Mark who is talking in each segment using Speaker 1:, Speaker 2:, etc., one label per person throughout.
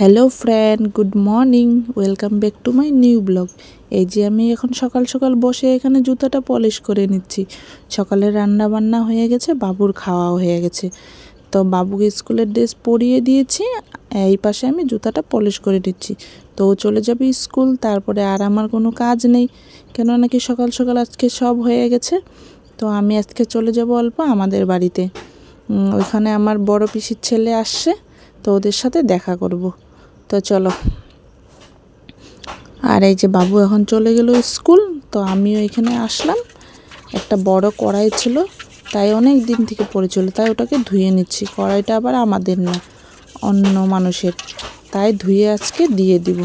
Speaker 1: Hello friend, good morning. Welcome back to my new blog. এই যে আমি এখন সকাল সকাল বসে এখানে জুতাটা পলিশ করে নিচ্ছি। সকালে রান্না বান্না হয়ে গেছে, বাবুর খাওয়াও হয়ে গেছে। তো বাবুকে স্কুলের ড্রেস পরিয়ে দিয়েছি, এই পাশে আমি জুতাটা পলিশ করে নিচ্ছি। তো ও চলে যাবে স্কুল, তারপরে আর আমার কোনো কাজ নেই, কেন নাকি সকাল সকাল আজকে সব হয়ে গেছে। তো আমি আজকে চলে যাব অল্প আমাদের বাড়িতে। ওইখানে আমার বড় পিসির ছেলে আসছে, তো ওদের সাথে দেখা করব। তো চলো। আর এই যে বাবু এখন চলে গেল স্কুল, তো আমিও এখানে আসলাম। একটা বড় কড়াই ছিল, তাই অনেক দিন থেকে পড়েছিল, তাই ওটাকে ধুয়ে নিচ্ছি। কড়াইটা আবার আমাদের না, অন্য মানুষের, তাই ধুয়ে আজকে দিয়ে দিব।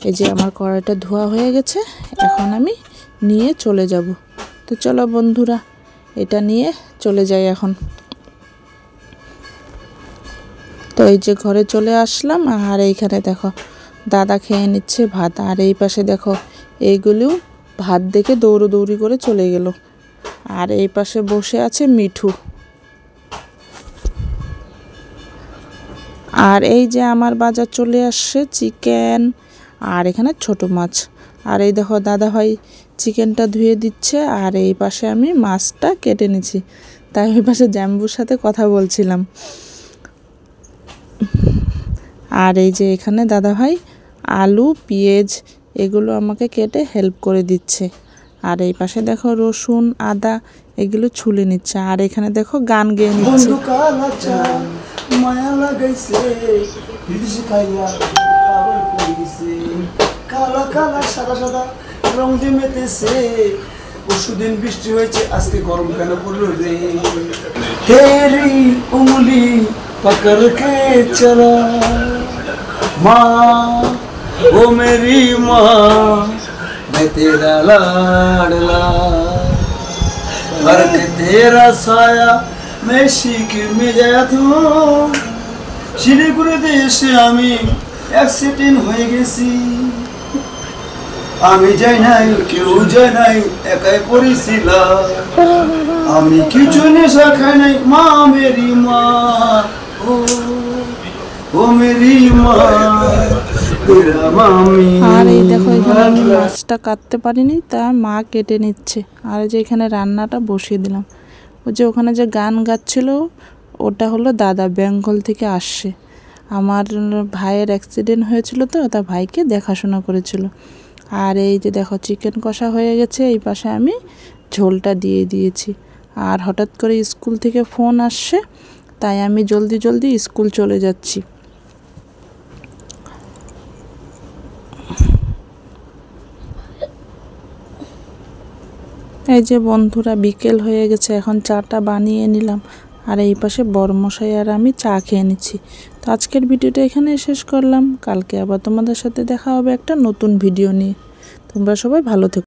Speaker 1: এই যে আমার কড়াইটা ধোয়া হয়ে গেছে, এখন আমি নিয়ে চলে যাব। তো চলো বন্ধুরা, এটা নিয়ে চলে যাই এখন। তো এই যে ঘরে চলে আসলাম, আর এইখানে দেখো দাদা খেয়ে নিচ্ছে ভাত, আর এই পাশে দেখো এইগুলিও ভাত দেখে দৌড়ি করে চলে গেল। আর এই পাশে বসে আছে মিঠু। আর এই যে আমার বাজার চলে আসছে চিকেন, আর এখানে ছোট মাছ। আর এই দেখো দাদা ভাই চিকেনটা ধুয়ে দিচ্ছে, আর এই পাশে আমি মাছটা কেটে নিচ্ছি। তাই ওই পাশে জ্যাম্বুর সাথে কথা বলছিলাম। আর এই যে এখানে দাদা ভাই আলু পেঁয়াজ এগুলো আমাকে কেটে হেল্প করে দিচ্ছে। আর এই পাশে দেখো রসুন আদা এগুলো ছুলে নিচ্ছে। আর এখানে দেখো গান গেয়ে নিচ্ছে।
Speaker 2: পরশুদিন বৃষ্টি হয়েছে, আজকে গরম কেন পড়লো রে? তেরি উঙ্গলি पकड़ के चला माँ, ओ मेरी माँ, मैं तेरा लाडला, फर्क तेरा साया मैं शिक में गया था। শিলিগুড়ি দেশে আমি অ্যাক্সিডেন্ট হয়ে গেছি। আমি যাই নাই, কেউ যায় নাই, একাই পড়েছিলাম। আমি কিছু নেশা খাই নাই, মা মেরি মা, ও মেরি মা, তেরা মামি।
Speaker 1: আর এই দেখো এখানে আমি মাছটা কাটতে পারিনি, তা মা কেটে নিচ্ছে। আর যে এখানে রান্নাটা বসিয়ে দিলাম। ওই যে ওখানে যে গান গাচ্ছিল ওটা হলো দাদা, বেঙ্গল থেকে আসছে। আমার ভাইয়ের অ্যাক্সিডেন্ট হয়েছিল, তো তা ভাইকে দেখাশোনা করেছিল। আর এই যে দেখো চিকেন কষা হয়ে গেছে, এই পাশে আমি ঝোলটা দিয়ে দিয়েছি। আর হঠাৎ করে স্কুল থেকে ফোন আসছে, তাই আমি জলদি স্কুল চলে যাচ্ছি। এই যে বন্ধুরা বিকেল হয়ে গেছে, এখন চাটা বানিয়ে নিলাম। আর এই পাশে বড়মশাই আর আমি চা খেয়ে নিচ্ছি। তো আজকের ভিডিওটা এখানে শেষ করলাম। কালকে আবার তোমাদের সাথে দেখা হবে একটা নতুন ভিডিও নিয়ে। তোমরা সবাই ভালো থেকো।